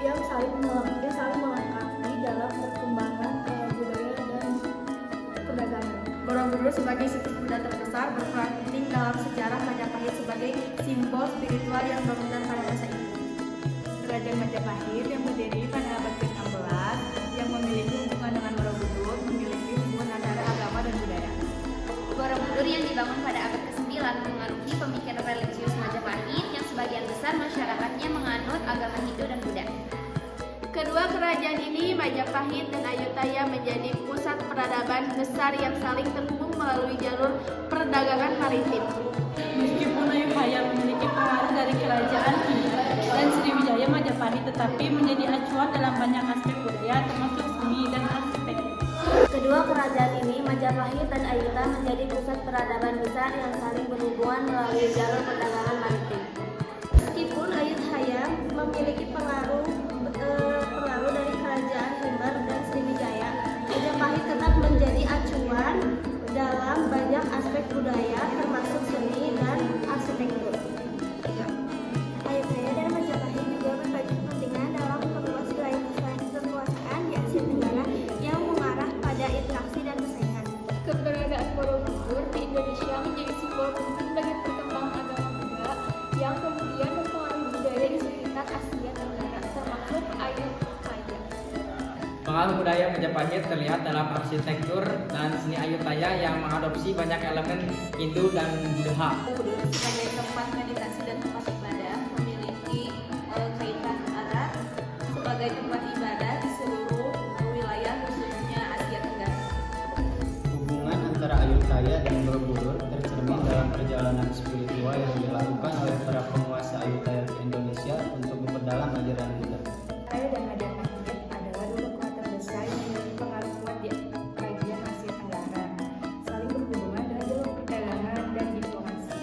yang saling melengkapi dalam perkembangan budaya dan perdagangan. Borobudur sebagai situs Buddha terbesar berperan penting dalam sejarah Majapahit sebagai simbol spiritual yang dominan pada masa itu. Kerajaan Majapahit yang berdiri pada abad ke-16 yang memiliki hubungan dengan Borobudur memiliki hubungan antara agama dan budaya. Borobudur yang dibangun pada abad ke-9 mengaruhi pemikiran religius Majapahit yang sebagian besar masyarakatnya menganut agama Hindu dan Buddha. Kedua kerajaan ini, Majapahit dan Ayutthaya, menjadi pusat peradaban besar yang saling terhubung melalui jalur perdagangan maritim. Meskipun Ayutthaya memiliki pengaruh dari kerajaan Hindu dan Sriwijaya Majapahit, tetapi menjadi acuan dalam banyak aspek budaya termasuk seni dan arsitektur. Kedua kerajaan ini, Majapahit dan Ayutthaya, menjadi pusat peradaban besar yang saling berhubungan melalui jalur perdagangan maritim. Meskipun Ayutthaya memiliki pengaruh dari kerajaan Himyar dan Sriwijaya, Majapahit tetap menjadi acuan dalam banyak aspek budaya termasuk seni dan arsitektur. Ayutthaya dan Majapahit juga berbagi kepentingan dalam meluas wilayah kekuasaan di Asia Tenggara yang mengarah pada interaksi dan persaingan. Keberadaan Borobudur di Indonesia menjadi simbol penting bagi perkembangan agama Buddha yang kemudian mempengaruhi budaya di sekitar Asia Tenggara, termasuk Ayutthaya. Pengaruh budaya Majapahit terlihat dalam arsitektur dan seni Ayutthaya yang mengadopsi banyak elemen Hindu dan Buddha. Borobudur sebagai tempat meditasi dan tempat ibadah memiliki kaitan erat sebagai tempat ibadah di seluruh wilayah khususnya Asia Tenggara. Hubungan antara Ayutthaya dan Borobudur tercermin dalam perjalanan spiritual yang dilakukan oleh para penguasa Ayutthaya di Indonesia untuk memperdalam ajaran Buddha. Ayutthaya dan Majapahit adalah dua kekuatan besar yang memiliki pengaruh kuat di bagian Asia Tenggara, saling berhubungan dengan jalur perdagangan dan diplomasi.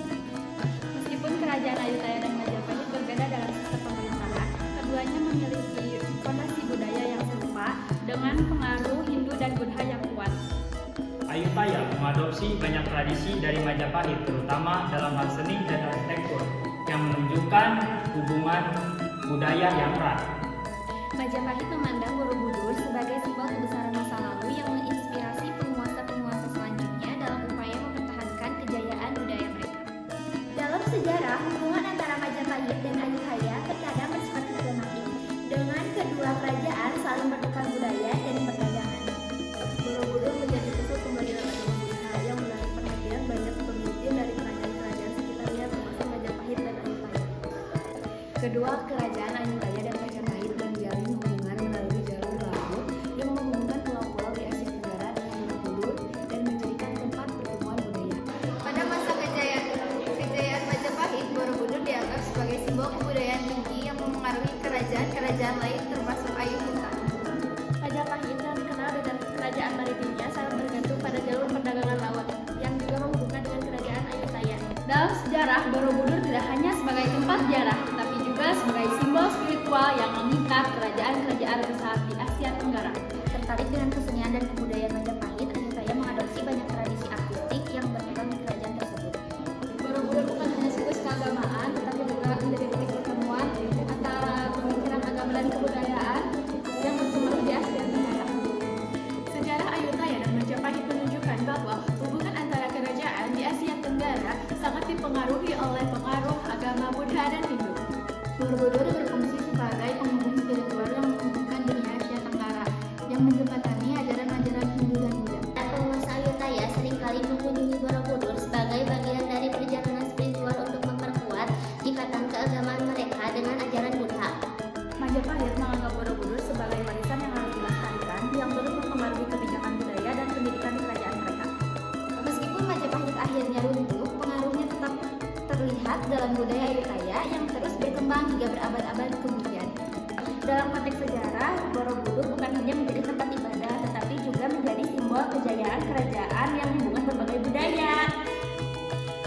Meskipun kerajaan Ayutthaya dan Majapahit berbeda dalam sistem pemerintahan, keduanya memiliki fondasi budaya yang serupa dengan pengaruh Hindu dan Buddha yang kuat. Ayutthaya mengadopsi banyak tradisi dari Majapahit, terutama dalam hal seni dan arsitektur, yang menunjukkan hubungan budaya yang erat. Majapahit memandang Borobudur sebagai simbol kebesaran masa lalu yang menginspirasi penguasa-penguasa selanjutnya dalam upaya mempertahankan kejayaan budaya mereka. Dalam sejarah, hubungan antara Majapahit dan Ayutthaya terkadang bersifat diplomatik, dengan kedua kerajaan saling bertukar budaya dan perdagangan. Borobudur menjadi pusat pembelajaran agama Buddha yang menarik perhatian banyak peneliti dari kerajaan-kerajaan sekitarnya termasuk Majapahit dan Ayutthaya. Kedua kerajaan Ayutthaya dan Majapahit menjalin hubungan melalui jalur laut yang menghubungkan pulau-pulau di Asia Tenggara dengan Borobudur dan menjadikan tempat pertemuan budaya. Pada masa kejayaan Majapahit, Borobudur dianggap sebagai simbol kebudayaan tinggi yang memengaruhi kerajaan-kerajaan lain termasuk Ayutthaya. Majapahit yang dikenal dengan kerajaan maritimnya sangat bergantung pada jalur perdagangan laut yang juga menghubungkan dengan kerajaan Ayutthaya. Dalam sejarah, Borobudur tidak hanya sebagai tempat ziarah, tetapi juga sebagai simbol spiritual yang mengikat kerajaan-kerajaan besar di Asia Tenggara. Tertarik dengan kesenian dan kebudayaan Majapahit, Ayutthaya mengadopsi banyak tradisi artistik yang berkembang di kerajaan tersebut. Borobudur bukan hanya situs keagamaan, tetapi juga menjadi titik pertemuan antara pemikiran agama dan kebudayaan yang berkembang di Asia Tenggara. Sejarah Ayutthaya dan Majapahit menunjukkan bahwa hubungan antara kerajaan di Asia Tenggara sangat dipengaruhi oleh pengaruh agama Buddha dan Hindu. Borobudur berfungsi sebagai penghubung spiritual yang menghubungkan dunia Asia Tenggara yang menjembatani ajaran-ajaran Hindu dan Buddha. Penguasa Ayutthaya seringkali mengunjungi Borobudur sebagai bagian dari perjalanan spiritual untuk memperkuat ikatan keagamaan mereka dengan ajaran Buddha. Majapahit menganggap Borobudur sebagai warisan yang harus dilestarikan yang turut mempengaruhi kebijakan budaya dan pendidikan di kerajaan mereka. Meskipun Majapahit akhirnya runtuh, pengaruhnya tetap terlihat dalam budaya Ayutthaya yang terus berkembang hingga berabad-abad kemudian. Dalam konteks sejarah, Borobudur bukan hanya menjadi tempat ibadah, tetapi juga menjadi simbol kejayaan kerajaan yang menghubungkan berbagai budaya.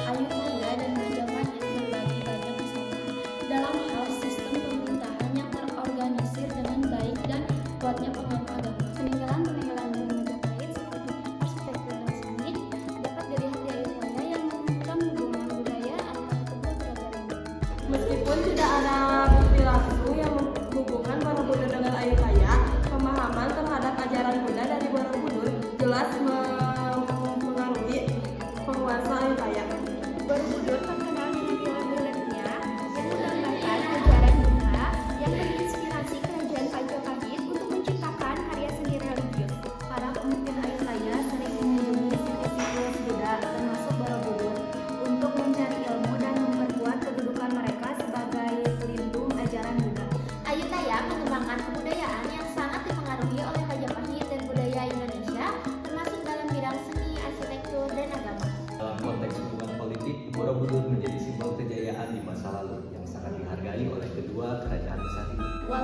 Ayutthaya dan Majapahit berbagi banyak kesamaan dalam hal sistem pemerintahan yang terorganisir dengan baik dan kuatnya pengaruh agama. Peninggalan-peninggalan dari Majapahit seperti arsitektur dan seni dapat dilihat di Ayutthaya yang menunjukkan hubungan budaya antara kedua kerajaan ini. Meskipun tidak ada bukti langsung yang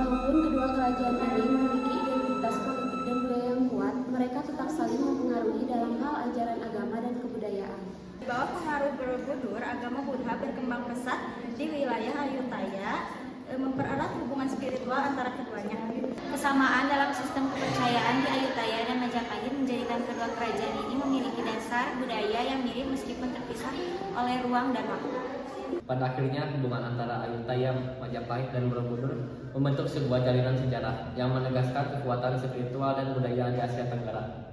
Walaupun kedua kerajaan ini memiliki identitas politik dan budaya yang kuat, mereka tetap saling mempengaruhi dalam hal ajaran agama dan kebudayaan. Di bawah pengaruh Borobudur, agama Buddha berkembang pesat di wilayah Ayutthaya, mempererat hubungan spiritual antara keduanya. Kesamaan dalam sistem kepercayaan di Ayutthaya dan Majapahit menjadikan kedua kerajaan ini memiliki dasar budaya yang mirip meskipun terpisah oleh ruang dan waktu. Pada akhirnya, hubungan antara Ayutthaya, Majapahit, dan Borobudur membentuk sebuah jalinan sejarah yang menegaskan kekuatan spiritual dan budaya di Asia Tenggara.